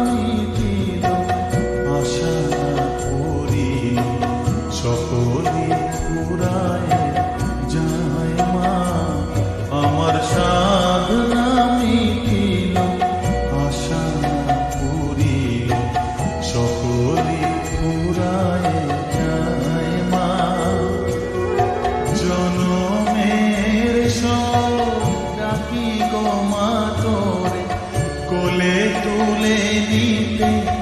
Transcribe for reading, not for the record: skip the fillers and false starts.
মিটিল, আশা করিল সকলে পুরায় যায় মা। আমার সাধনা মিটিল, আশা করিল সকলে পুরায় যায় মা। জনমের সব ডাকি গো মা তোরে, কোলে তুলে নিতে